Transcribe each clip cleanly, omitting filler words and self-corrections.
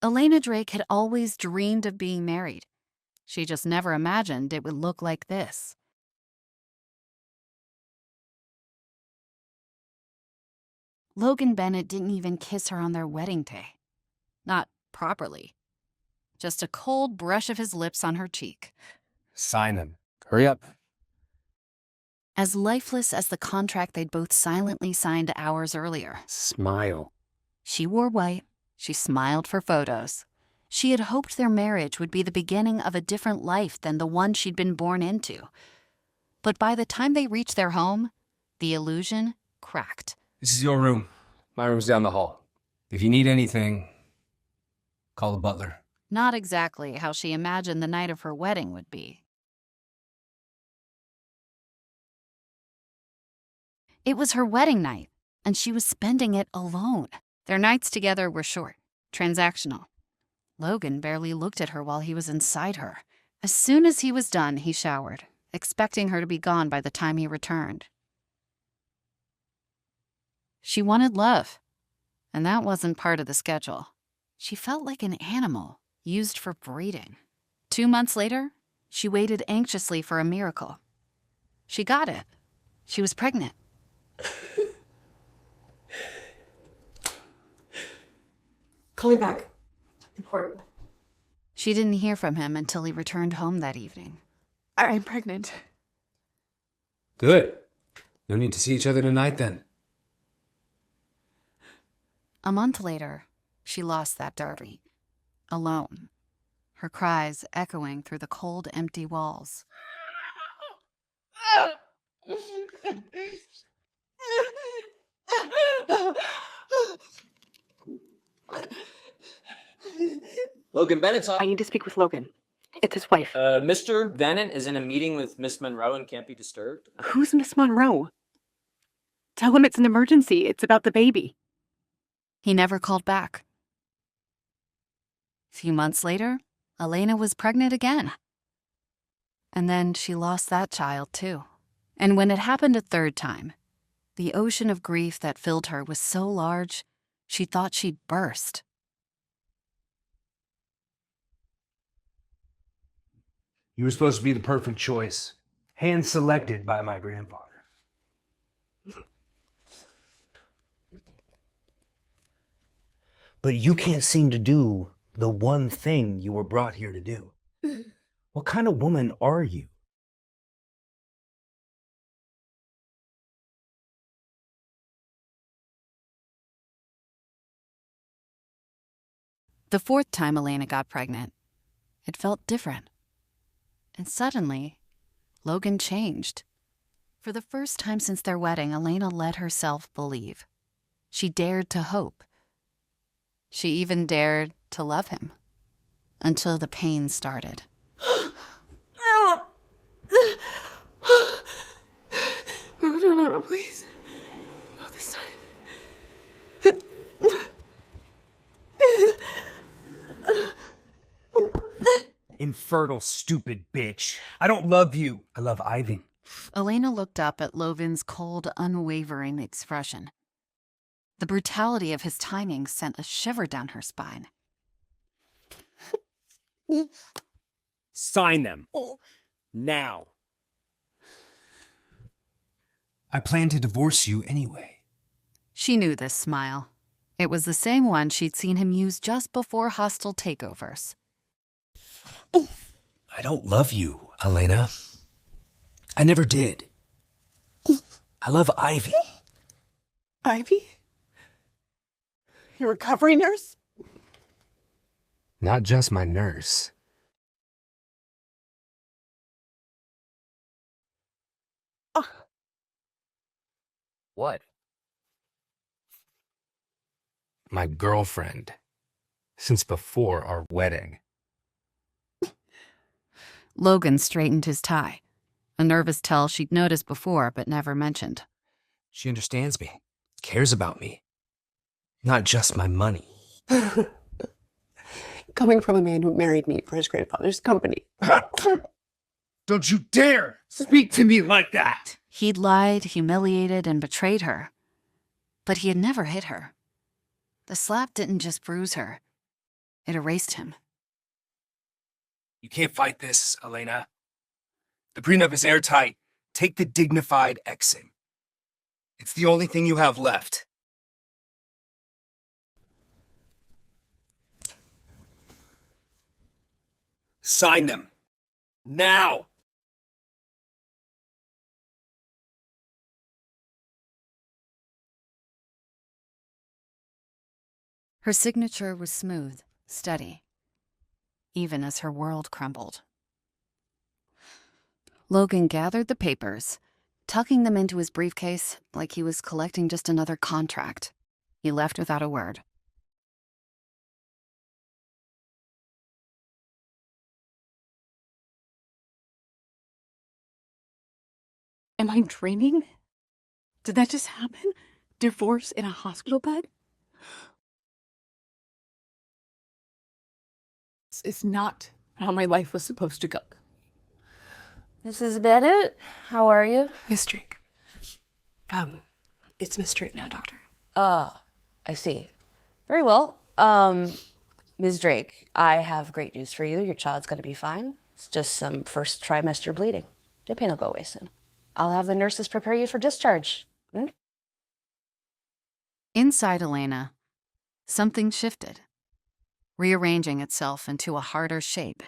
Elena Drake had always dreamed of being married. She just never imagined it would look like this. Logan Bennett didn't even kiss her on their wedding day. Not properly. Just a cold brush of his lips on her cheek. Sign them. Hurry up. As lifeless as the contract they'd both silently signed hours earlier. Smile. She wore white. She smiled for photos. She had hoped their marriage would be the beginning of a different life than the one she'd been born into. But by the time they reached their home, the illusion cracked. This is your room. My room's down the hall. If you need anything, call the butler. Not exactly how she imagined the night of her wedding would be. It was her wedding night, and she was spending it alone. Their nights together were short, transactional. Logan barely looked at her while he was inside her. As soon as he was done, he showered, expecting her to be gone by the time he returned. She wanted love, and that wasn't part of the schedule. She felt like an animal used for breeding. 2 months later, she waited anxiously for a miracle. She got it. She was pregnant. Call me back. Important. She didn't hear from him until he returned home that evening. I'm pregnant. Good. No need to see each other tonight, then. A month later, she lost that derby. Alone. Her cries echoing through the cold, empty walls. Logan Bennett's on. I need to speak with Logan. It's his wife. Mr. Bennett is in a meeting with Miss Monroe and can't be disturbed. Who's Miss Monroe? Tell him it's an emergency. It's about the baby. He never called back. A few months later, Elena was pregnant again. And then she lost that child, too. And when it happened a third time, the ocean of grief that filled her was so large, she thought she'd burst. You were supposed to be the perfect choice, hand-selected by my grandfather. But you can't seem to do the one thing you were brought here to do. What kind of woman are you? The fourth time Elena got pregnant, it felt different. And suddenly, Logan changed. For the first time since their wedding, Elena let herself believe. She dared to hope. She even dared to love him. Until the pain started. No, please. Not this time. Infertile, stupid bitch. I don't love you. I love Ivy. Elena looked up at Lovin's cold, unwavering expression. The brutality of his timing sent a shiver down her spine. Sign them. Now. I plan to divorce you anyway. She knew this smile. It was the same one she'd seen him use just before hostile takeovers. I don't love you, Elena. I never did. I love Ivy. Ivy? Your recovery nurse? Not just my nurse. What? My girlfriend. Since before our wedding. Logan straightened his tie, a nervous tell she'd noticed before but never mentioned. She understands me, cares about me. Not just my money. Coming from a man who married me for his grandfather's company. Don't you dare speak to me like that! He'd lied, humiliated, and betrayed her. But he had never hit her. The slap didn't just bruise her. It erased him. You can't fight this, Elena. The prenup is airtight. Take the dignified exit. It's the only thing you have left. Sign them. Now! Her signature was smooth, steady, even as her world crumbled. Logan gathered the papers, tucking them into his briefcase like he was collecting just another contract. He left without a word. Am I dreaming? Did that just happen? Divorce in a hospital bed? This is not how my life was supposed to go. Mrs. Bennett, how are you? Miss Drake. It's Miss Drake now, doctor. I see. Very well. Ms. Drake, I have great news for you. Your child's gonna be fine. It's just some first trimester bleeding. The pain will go away soon. I'll have the nurses prepare you for discharge. Inside Elena, something shifted, rearranging itself into a harder shape.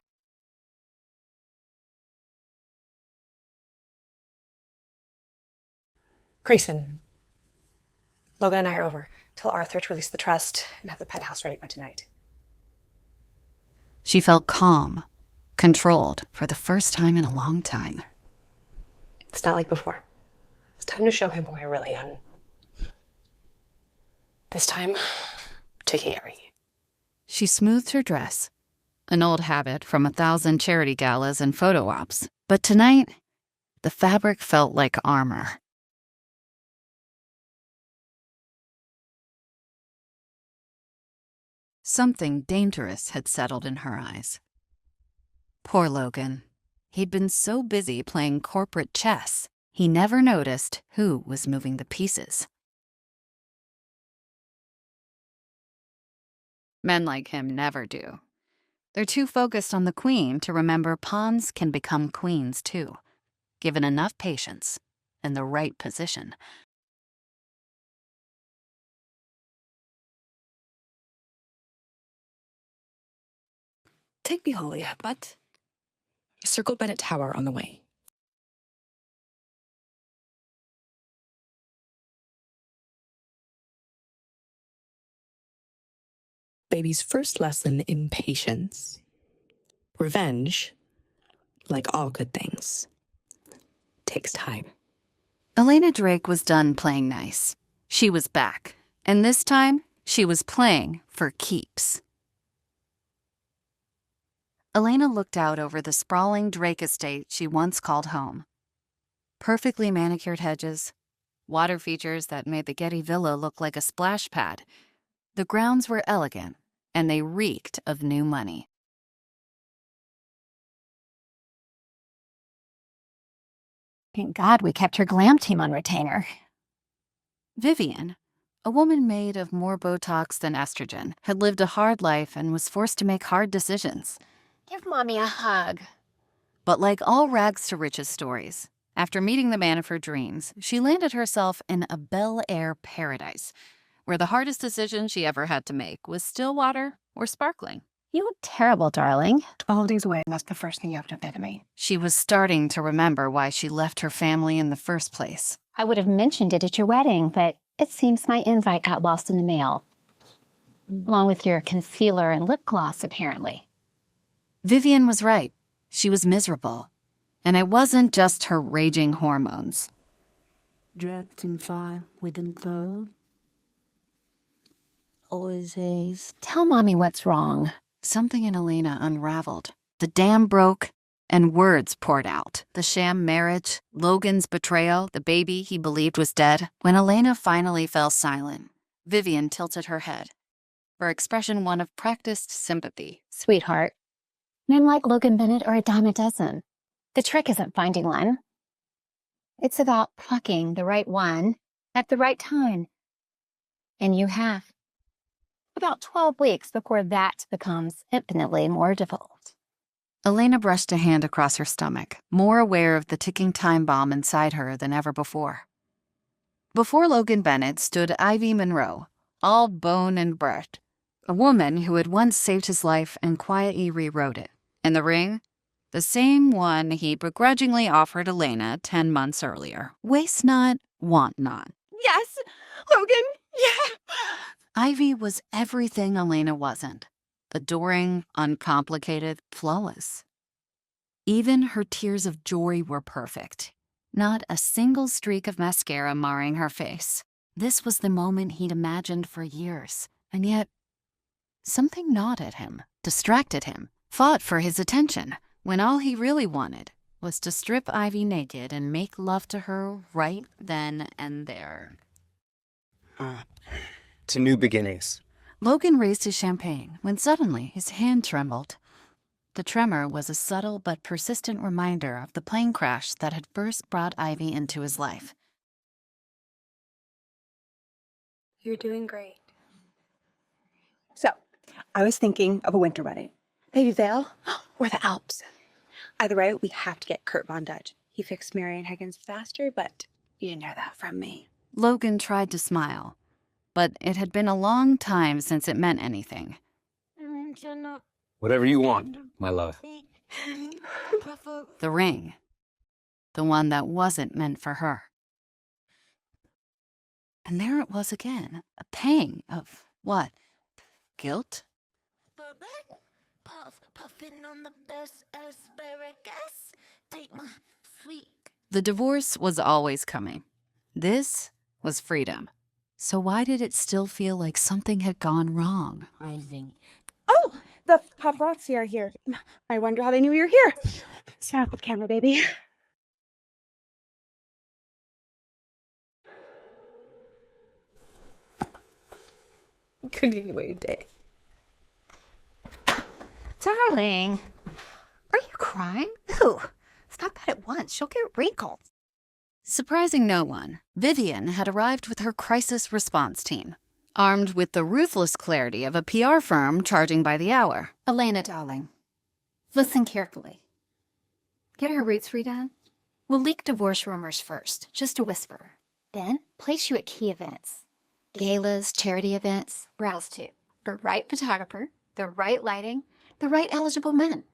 Grayson, Logan and I are over. Tell Arthur to release the trust and have the penthouse ready by tonight. She felt calm, controlled for the first time in a long time. It's not like before. It's time to show him who I really am. This time, I'm taking care of you. She smoothed her dress, an old habit from 1,000 charity galas and photo ops. But tonight, the fabric felt like armor. Something dangerous had settled in her eyes. Poor Logan. He'd been so busy playing corporate chess, he never noticed who was moving the pieces. Men like him never do. They're too focused on the queen to remember pawns can become queens too, given enough patience and the right position. Take me, Holly, but circle Bennett Tower on the way. Baby's first lesson in patience. Revenge, like all good things, takes time. Elena Drake was done playing nice. She was back, and this time she was playing for keeps. Elena looked out over the sprawling Drake estate she once called home. Perfectly manicured hedges, water features that made the Getty Villa look like a splash pad. The grounds were elegant, and they reeked of new money. Thank God we kept her glam team on retainer. Vivian, a woman made of more Botox than estrogen, had lived a hard life and was forced to make hard decisions. Give Mommy a hug. But like all rags to riches stories, after meeting the man of her dreams, she landed herself in a Bel Air paradise, where the hardest decision she ever had to make was still water or sparkling. You look terrible, darling. 12 days away, and that's the first thing you have to admit to me. She was starting to remember why she left her family in the first place. I would have mentioned it at your wedding, but it seems my invite got lost in the mail. Along with your concealer and lip gloss, apparently. Vivian was right. She was miserable. And it wasn't just her raging hormones. Draped in fire within clothes. Always haze. Tell Mommy what's wrong. Something in Elena unraveled. The dam broke, and words poured out. The sham marriage, Logan's betrayal, the baby he believed was dead. When Elena finally fell silent, Vivian tilted her head, her expression one of practiced sympathy. Sweetheart, men like Logan Bennett are a dime a dozen. The trick isn't finding one. It's about plucking the right one at the right time. And you have. About 12 weeks before that becomes infinitely more difficult. Elena brushed a hand across her stomach, more aware of the ticking time bomb inside her than ever before. Before Logan Bennett stood Ivy Monroe, all bone and breath, a woman who had once saved his life and quietly rewrote it. And the ring? The same one he begrudgingly offered Elena 10 months earlier. Waste not, want not. Yes, Logan, yeah. Ivy was everything Elena wasn't. Adoring, uncomplicated, flawless. Even her tears of joy were perfect. Not a single streak of mascara marring her face. This was the moment he'd imagined for years, and yet something gnawed at him, distracted him, fought for his attention, when all he really wanted was to strip Ivy naked and make love to her right then and there. To new beginnings. Logan raised his champagne when suddenly his hand trembled. The tremor was a subtle but persistent reminder of the plane crash that had first brought Ivy into his life. You're doing great. So, I was thinking of a winter wedding. Maybe Vale or the Alps. Either way, we have to get Kurt Von Dutch. He fixed Marion Higgins faster, but you didn't hear that from me. Logan tried to smile, but it had been a long time since it meant anything. Whatever you want, my love. The ring. The one that wasn't meant for her. And there it was again, a pang of what? Guilt? Puffing on the best asparagus. Take my sweet. The divorce was always coming. This was freedom. So why did it still feel like something had gone wrong? Oh, the paparazzi are here. I wonder how they knew you were here. Snap the camera, baby. Continuing day. Darling, are you crying? Ooh, stop that at once. She'll get wrinkles. Surprising no one, Vivian had arrived with her crisis response team, armed with the ruthless clarity of a PR firm charging by the hour. Elena, darling, listen carefully. Get her roots redone. We'll leak divorce rumors first, just a whisper. Then place you at key events. Galas, charity events, browse to. The right photographer, the right lighting, the right eligible men.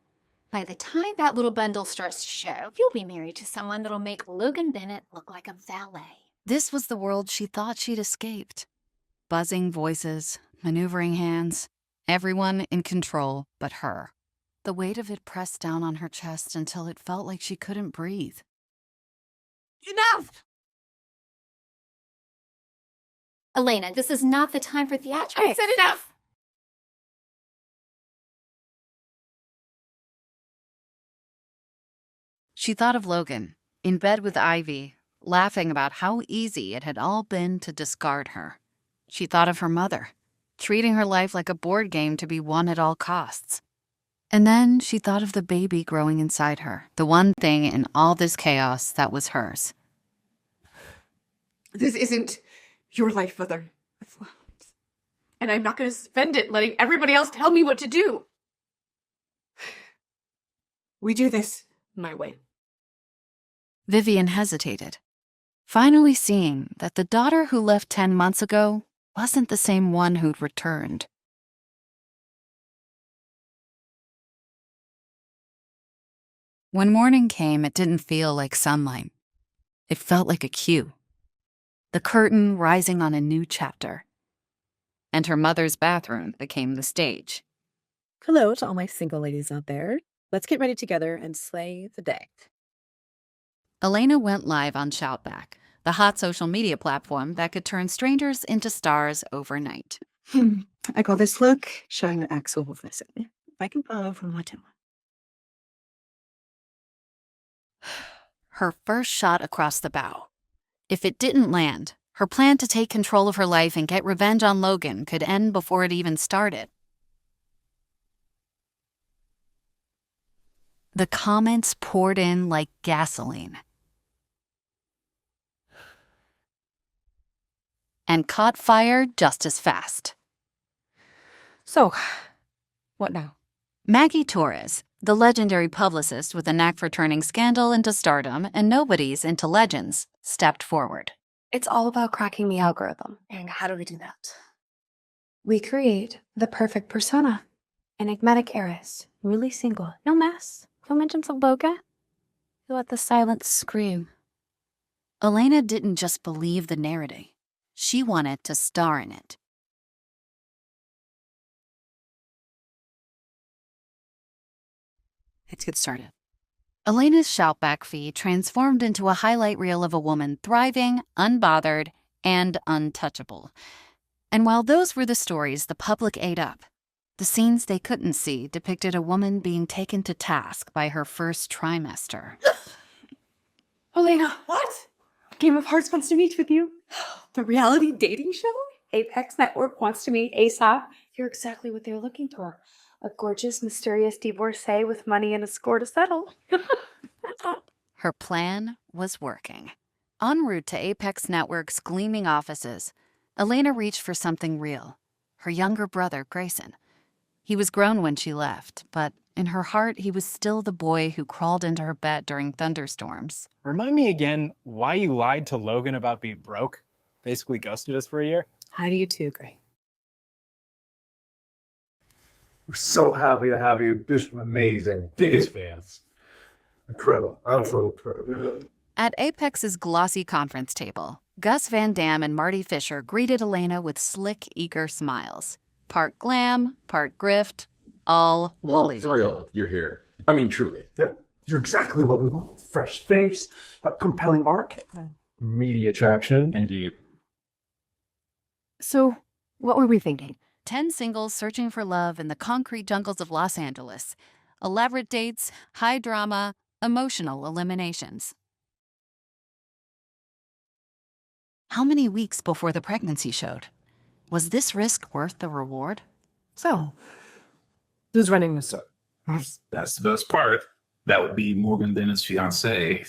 By the time that little bundle starts to show, you'll be married to someone that'll make Logan Bennett look like a valet. This was the world she thought she'd escaped. Buzzing voices, maneuvering hands, everyone in control but her. The weight of it pressed down on her chest until it felt like she couldn't breathe. Enough! Elena, this is not the time for theatrics. I said enough! She thought of Logan, in bed with Ivy, laughing about how easy it had all been to discard her. She thought of her mother, treating her life like a board game to be won at all costs. And then she thought of the baby growing inside her, the one thing in all this chaos that was hers. This isn't your life, Mother. And I'm not going to spend it letting everybody else tell me what to do. We do this my way. Vivian hesitated, finally seeing that the daughter who left 10 months ago wasn't the same one who'd returned. When morning came, it didn't feel like sunlight. It felt like a cue. The curtain rising on a new chapter. And her mother's bathroom became the stage. Hello to all my single ladies out there. Let's get ready together and slay the day. Elena went live on Shoutback, the hot social media platform that could turn strangers into stars overnight. I call this look showing an actual visit. If I can follow from what Her first shot across the bow. If it didn't land, her plan to take control of her life and get revenge on Logan could end before it even started. The comments poured in like gasoline. And caught fire just as fast. So, what now? Maggie Torres, the legendary publicist with a knack for turning scandal into stardom and nobodies into legends, stepped forward. It's all about cracking the algorithm. And how do we do that? We create the perfect persona. Enigmatic heiress, really single, no mess, no mentions of Logan. You let the silence scream. Elena didn't just believe the narrative. She wanted to star in it. Let's get started. Elena's shoutback feed transformed into a highlight reel of a woman thriving, unbothered, and untouchable. And while those were the stories the public ate up, the scenes they couldn't see depicted a woman being taken to task by her first trimester. Elena, what? Game of Hearts wants to meet with you. The reality dating show? Apex Network wants to meet ASAP. You're exactly what they're looking for. A gorgeous, mysterious divorcee with money and a score to settle. Her plan was working. En route to Apex Network's gleaming offices, Elena reached for something real. Her younger brother, Grayson. He was grown when she left, but in her heart, he was still the boy who crawled into her bed during thunderstorms. Remind me again why you lied to Logan about being broke? Basically ghosted us for a year? How do you too, Gray? We're so happy to have you. This is amazing. Biggest fans. Incredible. I'm so proud. At Apex's glossy conference table, Gus Van Dam and Marty Fisher greeted Elena with slick, eager smiles. Part glam, part grift, all woolly. Thrilled you're here. I mean, truly. Yeah, you're exactly what we want. Fresh face, a compelling arc, media traction. Indeed. So, what were we thinking? 10 singles searching for love in the concrete jungles of Los Angeles. Elaborate dates, high drama, emotional eliminations. How many weeks before the pregnancy showed? Was this risk worth the reward? So, who's running the show? That's the best part. That would be Morgan Dennis' fiance,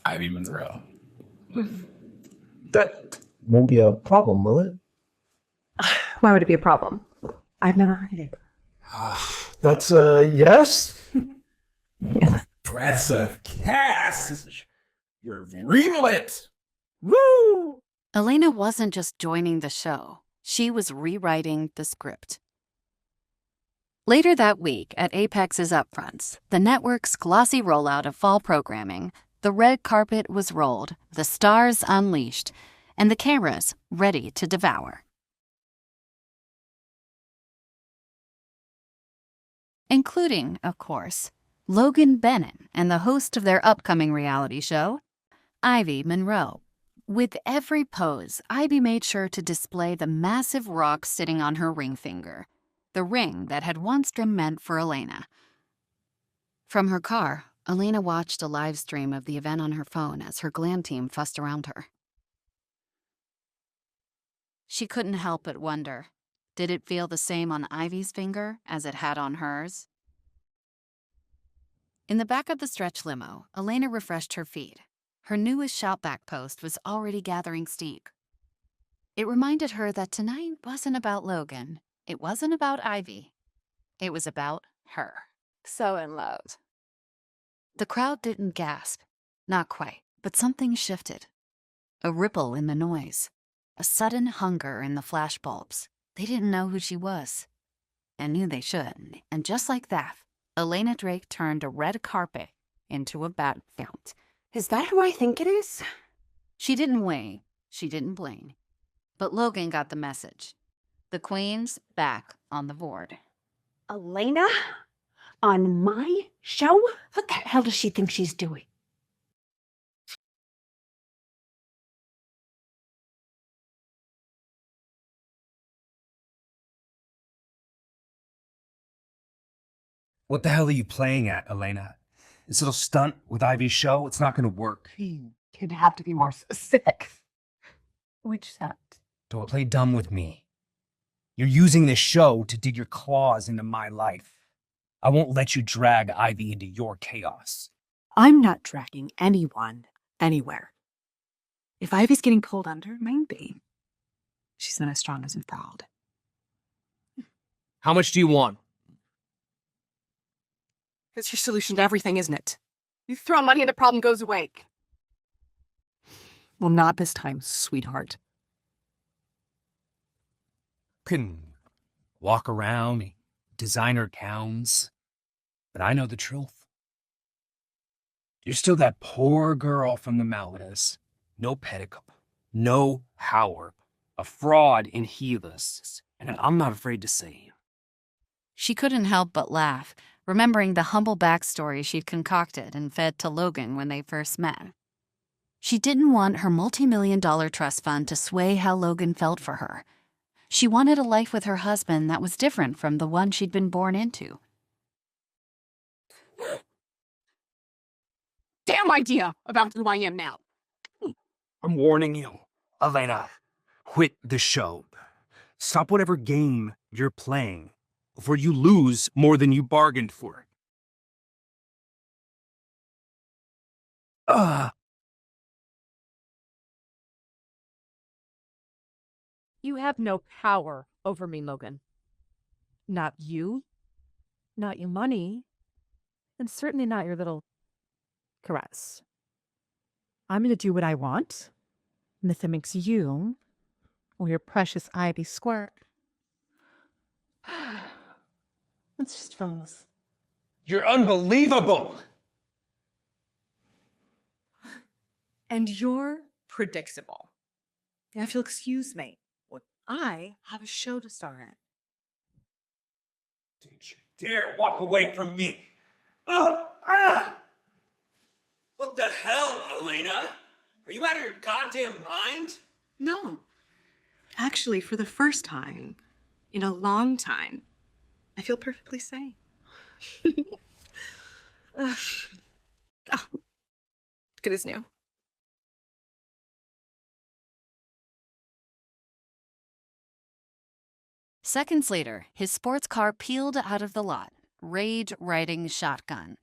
Ivy Monroe. That won't be a problem, will it? Why would it be a problem? I've never heard it. That's a yes? Breath of Cass! You're greenlit! Woo! Elena wasn't just joining the show. She was rewriting the script. Later that week, at Apex's upfronts, the network's glossy rollout of fall programming, the red carpet was rolled, the stars unleashed, and the cameras ready to devour. Including, of course, Logan Bennett and the host of their upcoming reality show, Ivy Monroe. With every pose, Ivy made sure to display the massive rock sitting on her ring finger, the ring that had once been meant for Elena. From her car, Elena watched a live stream of the event on her phone as her glam team fussed around her. She couldn't help but wonder, did it feel the same on Ivy's finger as it had on hers? In the back of the stretch limo, Elena refreshed her feed. Her newest shoutback post was already gathering steam. It reminded her that tonight wasn't about Logan. It wasn't about Ivy. It was about her. So in love. The crowd didn't gasp. Not quite, but something shifted. A ripple in the noise. A sudden hunger in the flashbulbs. They didn't know who she was. And knew they should. And just like that, Elena Drake turned a red carpet into a battlefield. Is that who I think it is? She didn't weigh. She didn't blame. But Logan got the message. The Queen's back on the board. Elena? On my show? What the hell does she think she's doing? What the hell are you playing at, Elena? This little stunt with Ivy's show, it's not gonna work. You'd have to be more specific. Which stunt? Don't play dumb with me. You're using this show to dig your claws into my life. I won't let you drag Ivy into your chaos. I'm not dragging anyone anywhere. If Ivy's getting pulled under, maybe. She's not as strong as I'm proud. How much do you want? It's your solution to everything, isn't it? You throw money and the problem goes away. Well, not this time, sweetheart. Can walk around, designer gowns, but I know the truth. You're still that poor girl from the mountains. No petticoat, no power, a fraud in Helis, and I'm not afraid to say. She couldn't help but laugh, remembering the humble backstory she'd concocted and fed to Logan when they first met. She didn't want her multi-million-dollar trust fund to sway how Logan felt for her. She wanted a life with her husband that was different from the one she'd been born into. Damn idea about who I am now. I'm warning you, Elena. Quit the show. Stop whatever game you're playing before you lose more than you bargained for. You have no power over me, Logan. Not you, not your money, and certainly not your little caress. I'm going to do what I want, and if it makes you or your precious Ivy squirt, it's just phones. You're unbelievable! And you're predictable. If you'll excuse me, I have a show to star in. Don't you dare walk away from me! What the hell, Elena? Are you out of your goddamn mind? No. Actually, for the first time in a long time, I feel perfectly sane. Good as new. Seconds later, his sports car peeled out of the lot, rage-riding shotgun.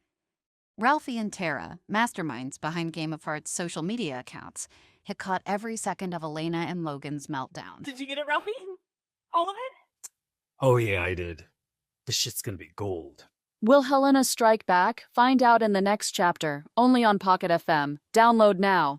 Ralphie and Tara, masterminds behind Game of Hearts' social media accounts, had caught every second of Elena and Logan's meltdown. Did you get it, Ralphie? All of it? Oh yeah, I did. This shit's gonna be gold. Will Helena strike back? Find out in the next chapter, only on Pocket FM. Download now.